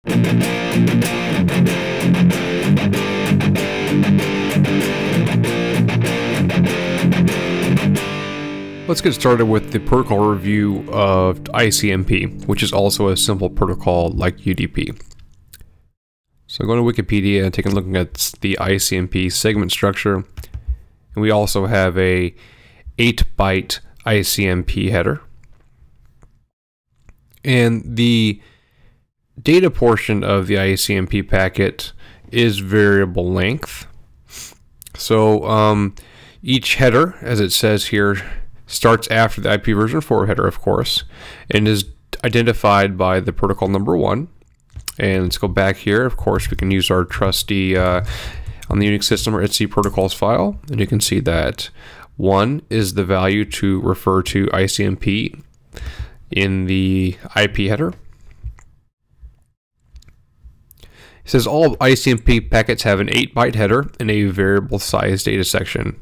Let's get started with the protocol review of ICMP, which is also a simple protocol like UDP. So going to Wikipedia and taking a look at the ICMP segment structure, and we also have a 8-byte ICMP header. And the data portion of the ICMP packet is variable length. So each header, as it says here, starts after the IP version 4 header, of course, and is identified by the protocol number 1. And let's go back here. Of course, we can use our trusty on the Unix system or etc protocols file, and you can see that 1 is the value to refer to ICMP in the IP header. It says all ICMP packets have an 8-byte header and a variable size data section.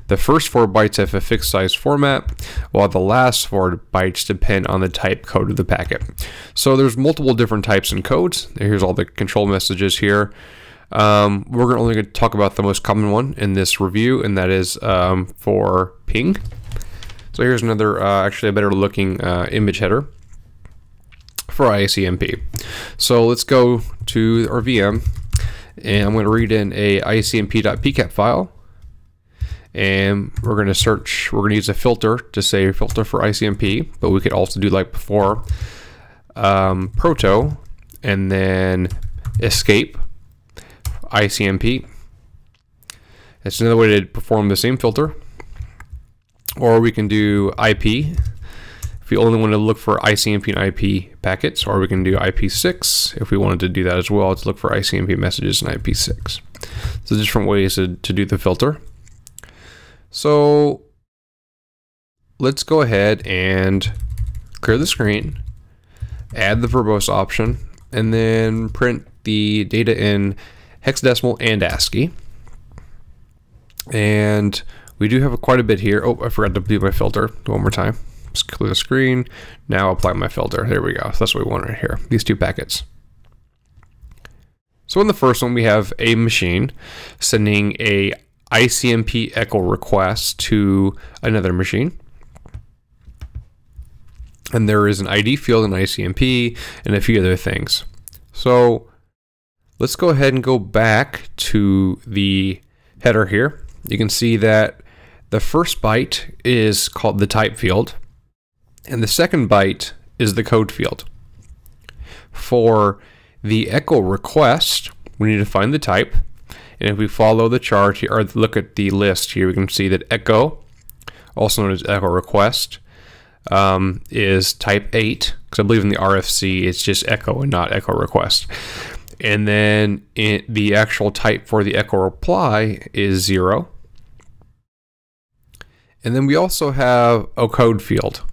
The first 4 bytes have a fixed size format, while the last 4 bytes depend on the type code of the packet. So there's multiple different types and codes. Here's all the control messages here. We're only going to talk about the most common one in this review, and that is for ping. So here's another, actually a better looking image header for ICMP. So let's go to our VM, and I'm going to read in a ICMP.pcat file. And we're going to search, we're going to use a filter to say filter for ICMP, but we could also do like before, proto, and then escape ICMP. It's another way to perform the same filter. Or we can do IP if we only want to look for ICMP and IP packets, or we can do IP6 if we wanted to do that as well, to look for ICMP messages in IP6. So different ways to do the filter. So let's go ahead and clear the screen, add the verbose option, and then print the data in hexadecimal and ASCII. And we do have quite a bit here. Oh, I forgot to do my filter one more time. Just clear the screen. Now apply my filter. There we go. So that's what we want right here. These 2 packets. So in the first one, we have a machine sending a ICMP echo request to another machine. And there is an ID field in ICMP and a few other things. So let's go ahead and go back to the header here. You can see that the first byte is called the type field, and the second byte is the code field. For the echo request, we need to find the type. And if we follow the chart here, or look at the list here, we can see that echo, also known as echo request, is type 8, because I believe in the RFC it's just echo and not echo request. And then the actual type for the echo reply is 0. And then we also have a code field.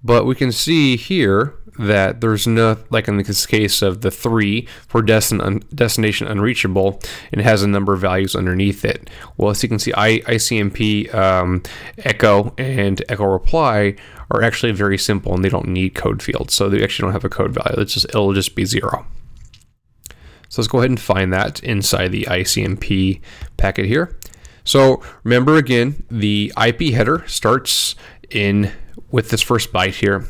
But we can see here that there's no, like in this case of the 3 for destination unreachable, and it has a number of values underneath it. Well, as you can see, ICMP echo and echo reply are actually very simple, and they don't need code fields, so they actually don't have a code value. It'll just be 0. So let's go ahead and find that inside the ICMP packet here. So remember again, the IP header starts with this first byte here,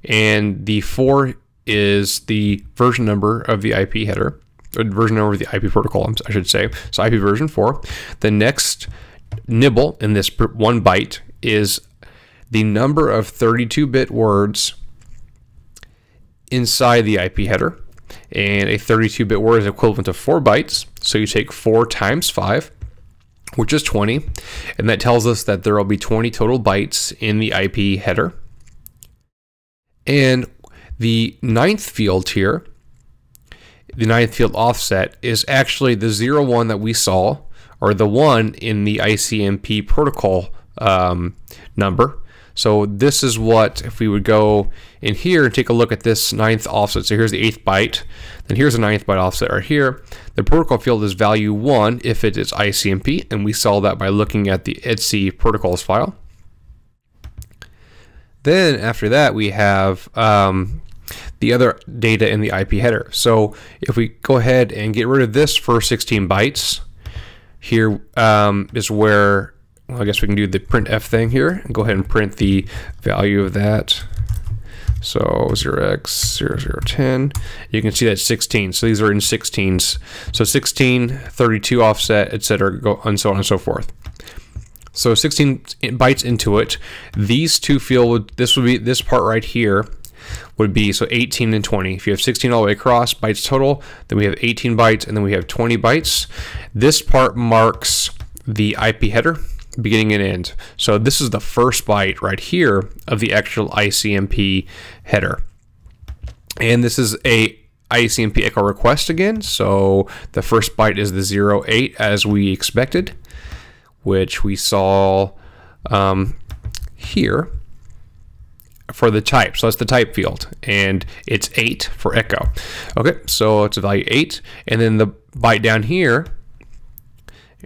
and the 4 is the version number of the IP header, or version number of the IP protocol, I should say. So IP version 4. The next nibble in this 1 byte is the number of 32-bit words inside the IP header, and a 32-bit word is equivalent to 4 bytes. So you take 4 times 5, which is 20, and that tells us that there will be 20 total bytes in the IP header. And the 9th field here, the 9th field offset, is actually the 01 that we saw, or the 1 in the ICMP protocol number. So this is what, if we would go in here and take a look at this 9th offset, so here's the 8th byte, then here's a 9th byte offset right here. The protocol field is value 1 if it is ICMP, and we saw that by looking at the etc protocols file. Then after that we have the other data in the IP header. So if we go ahead and get rid of this first 16 bytes, here is where, well, I guess we can do the printf thing here and go ahead and print the value of that. So 0x0010, you can see that's 16. So these are in 16s. So 16, 32 offset, etc., go and so on and so forth. So 16 bytes into it. These two field, this would be, this part right here would be, so 18 and 20. If you have 16 all the way across bytes total, then we have 18 bytes, and then we have 20 bytes. This part marks the IP header, beginning and end. So this is the first byte right here of the actual ICMP header. And this is a ICMP echo request again. So the first byte is the 08 as we expected, which we saw here for the type. So that's the type field, and it's 8 for echo. Okay, so it's a value 8, and then the byte down here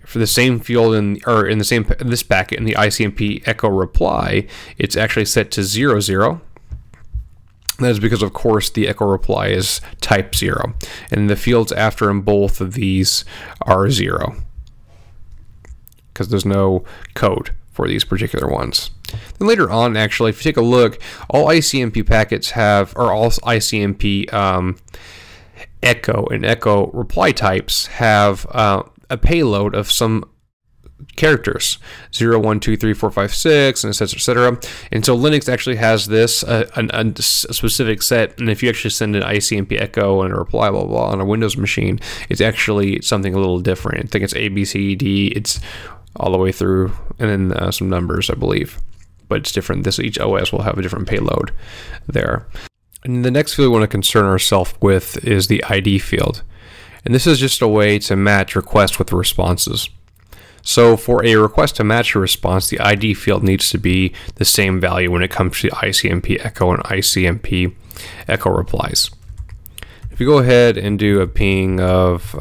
for the same field in the same this packet in the ICMP echo reply, it's actually set to 00. That is because, of course, the echo reply is type 0, and the fields after in both of these are 0 because there's no code for these particular ones. Then later on, actually, if you take a look, all ICMP packets have, or all ICMP echo and echo reply types have a payload of some characters, 0, 1, 2, 3, 4, 5, 6, and etc., etc. And so Linux actually has this a specific set, and if you actually send an ICMP echo and a reply blah blah on a Windows machine, it's actually something a little different. I think it's A, B, C, D. It's all the way through, and then some numbers, I believe, but it's different. Each OS will have a different payload there. And the next field we want to concern ourselves with is the ID field. And this is just a way to match requests with responses. So for a request to match a response, the ID field needs to be the same value when it comes to ICMP echo and ICMP echo replies. If you go ahead and do a ping of,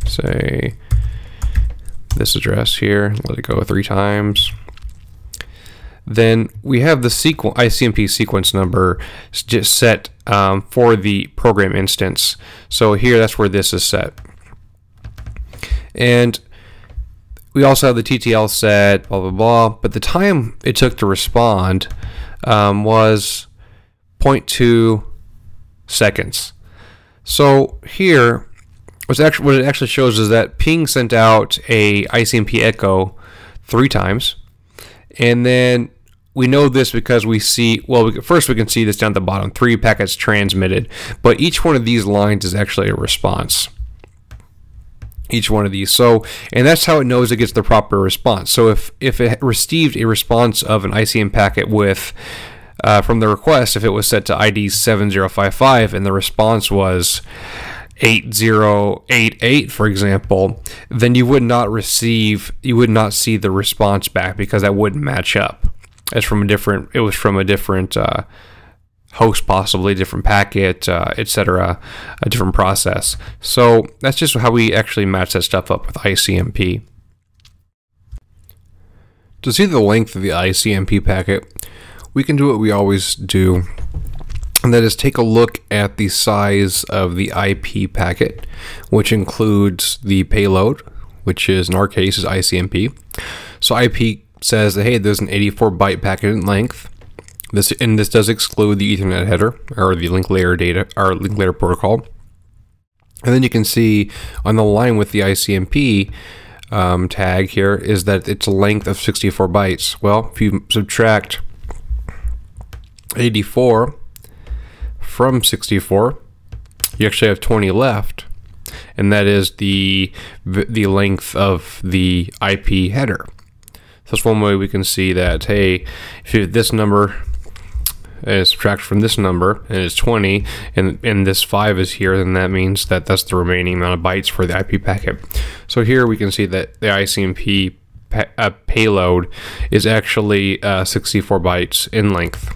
say, this address here, let it go 3 times, then we have the ICMP sequence number just set for the program instance. So here, that's where this is set. And we also have the TTL set, blah, blah, blah. But the time it took to respond was 0.2 seconds. So here, what it actually shows is that ping sent out a ICMP echo 3 times. And then we know this because we see, well, first we can see this down at the bottom, 3 packets transmitted. But each one of these lines is actually a response. Each one of these. So, and that's how it knows it gets the proper response. So if it received a response of an ICM packet with from the request, if it was set to ID 7055 and the response was 8088, for example, then you would not see the response back because that wouldn't match up. It was from a different host, possibly a different packet, etc., a different process. So that's just how we actually match that stuff up with ICMP. To see the length of the ICMP packet, we can do what we always do, and that is take a look at the size of the IP packet, which includes the payload, which is, in our case, is ICMP. So IP says that, hey, there's an 84-byte packet in length. This does exclude the Ethernet header or the link layer data or link layer protocol. And then you can see on the line with the ICMP tag here is that it's a length of 64 bytes. Well, if you subtract 84 from 64, you actually have 20 left, and that is the length of the IP header. So that's one way we can see that, hey, if you have this number and subtract from this number and it's 20 and this 5 is here, then that means that that's the remaining amount of bytes for the IP packet. So here we can see that the ICMP payload is actually 64 bytes in length.